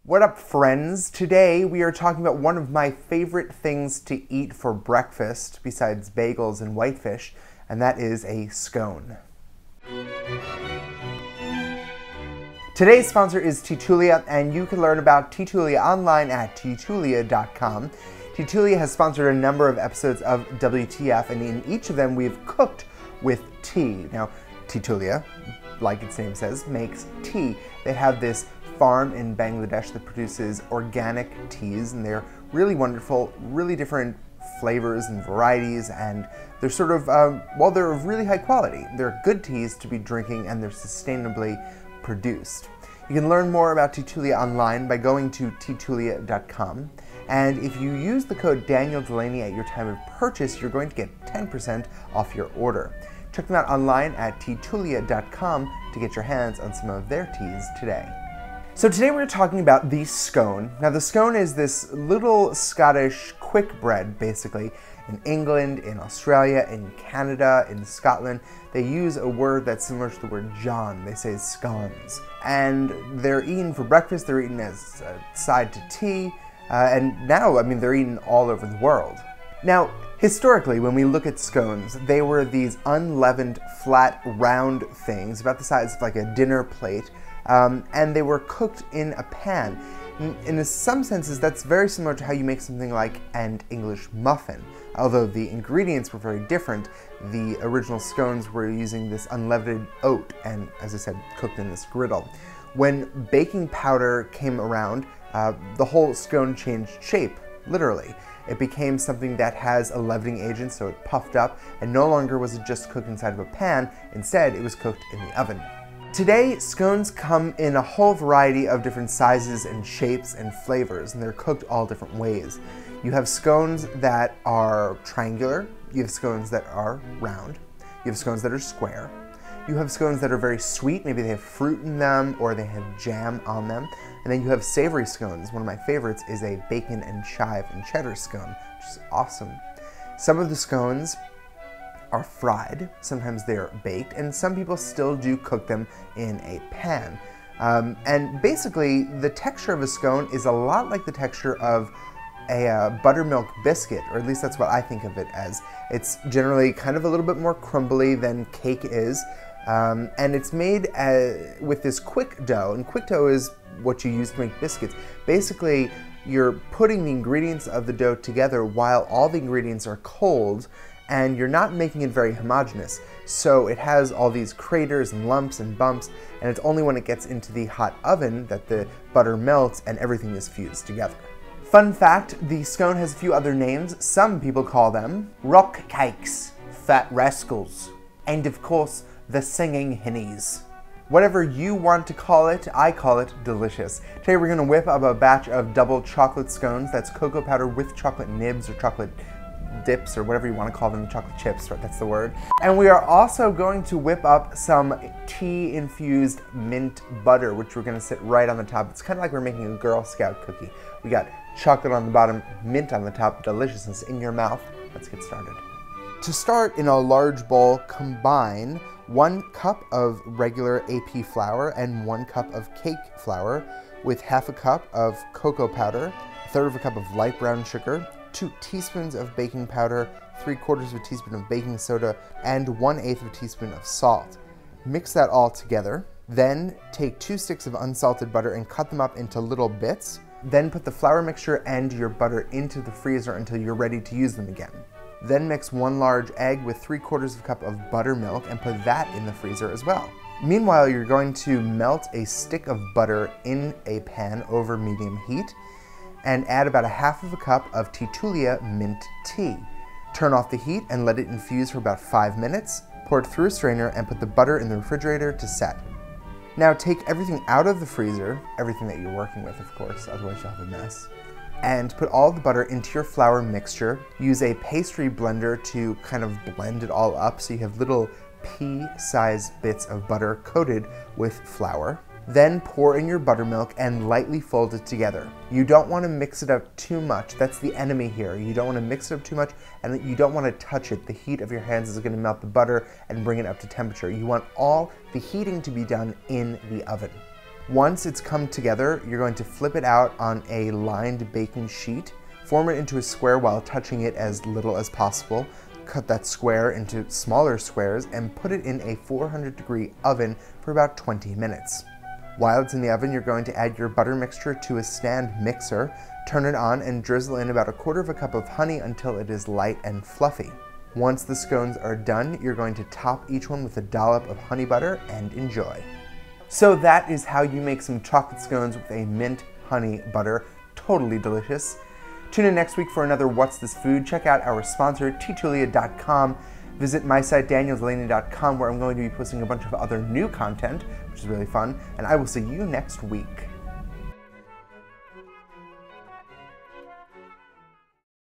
What up, friends? Today we are talking about one of my favorite things to eat for breakfast besides bagels and whitefish, and that is a scone. Today's sponsor is Titulia, and you can learn about Titulia online at titulia.com. Titulia has sponsored a number of episodes of WTF, and in each of them we've cooked with tea. Now, Titulia, like its name says, makes tea. They have this farm in Bangladesh that produces organic teas, and they're really wonderful, really different flavors and varieties, and they're sort of, they're of really high quality. They're good teas to be drinking, and they're sustainably produced. You can learn more about Titulia online by going to titulia.com, and if you use the code Daniel Delaney at your time of purchase, you're going to get 10% off your order. Check them out online at titulia.com to get your hands on some of their teas today. So today we're talking about the scone. Now the scone is this little Scottish quick bread, basically. In England, in Australia, in Canada, in Scotland, they use a word that's similar to the word John. They say scones. And they're eaten for breakfast, they're eaten as a side to tea, and now, they're eaten all over the world. Now, historically, when we look at scones, they were these unleavened, flat, round things, about the size of like a dinner plate, and they were cooked in a pan. In some senses, that's very similar to how you make something like an English muffin. Although the ingredients were very different, the original scones were using this unleavened oat and, as I said, cooked in this griddle. When baking powder came around, the whole scone changed shape, literally. It became something that has a leavening agent, so it puffed up, and no longer was it just cooked inside of a pan. Instead, it was cooked in the oven. Today, scones come in a whole variety of different sizes and shapes and flavors, and they're cooked all different ways. You have scones that are triangular, you have scones that are round, you have scones that are square, you have scones that are very sweet, maybe they have fruit in them or they have jam on them, and then you have savory scones. One of my favorites is a bacon and chive and cheddar scone, which is awesome. Some of the scones are fried, sometimes they're baked, and some people still do cook them in a pan. And basically, the texture of a scone is a lot like the texture of a buttermilk biscuit, or at least that's what I think of it as. It's generally kind of a little bit more crumbly than cake is, and it's made with this quick dough, and quick dough is what you use to make biscuits. Basically, you're putting the ingredients of the dough together while all the ingredients are cold, and you're not making it very homogeneous. So it has all these craters and lumps and bumps, and it's only when it gets into the hot oven that the butter melts and everything is fused together. Fun fact, the scone has a few other names. Some people call them rock cakes, fat rascals, and of course, the singing hinnies. Whatever you want to call it, I call it delicious. Today we're gonna whip up a batch of double chocolate scones. That's cocoa powder with chocolate nibs or chocolate dips or whatever you want to call them, chocolate chips, right? That's the word. And we are also going to whip up some tea-infused mint butter, which we're going to sit right on the top. It's kind of like we're making a Girl Scout cookie. We got chocolate on the bottom, mint on the top, deliciousness in your mouth. Let's get started. To start, in a large bowl, combine 1 cup of regular AP flour and 1 cup of cake flour with half a cup of cocoa powder, 1/3 of a cup of light brown sugar, 2 teaspoons of baking powder, 3/4 of a teaspoon of baking soda, and 1/8 of a teaspoon of salt. Mix that all together. Then take 2 sticks of unsalted butter and cut them up into little bits. Then put the flour mixture and your butter into the freezer until you're ready to use them again. Then mix 1 large egg with 3/4 of a cup of buttermilk and put that in the freezer as well. Meanwhile, you're going to melt a stick of butter in a pan over medium heat, and add about 1/2 of a cup of Titulia mint tea. Turn off the heat and let it infuse for about 5 minutes. Pour it through a strainer and put the butter in the refrigerator to set. Now take everything out of the freezer, everything that you're working with, of course, otherwise you'll have a mess, and put all the butter into your flour mixture. Use a pastry blender to kind of blend it all up so you have little pea-sized bits of butter coated with flour. Then pour in your buttermilk and lightly fold it together. You don't want to mix it up too much. That's the enemy here. You don't want to mix it up too much, and you don't want to touch it. The heat of your hands is going to melt the butter and bring it up to temperature. You want all the heating to be done in the oven. Once it's come together, you're going to flip it out on a lined baking sheet, form it into a square while touching it as little as possible, cut that square into smaller squares, and put it in a 400-degree oven for about 20 minutes. While it's in the oven, you're going to add your butter mixture to a stand mixer, turn it on, and drizzle in about 1/4 cup of honey until it is light and fluffy. Once the scones are done, you're going to top each one with a dollop of honey butter and enjoy. So that is how you make some chocolate scones with a mint honey butter. Totally delicious. Tune in next week for another What's This Food. Check out our sponsor, teatulia.com. Visit my site, danieldelaney.com, where I'm going to be posting a bunch of other new content, which is really fun, and I will see you next week.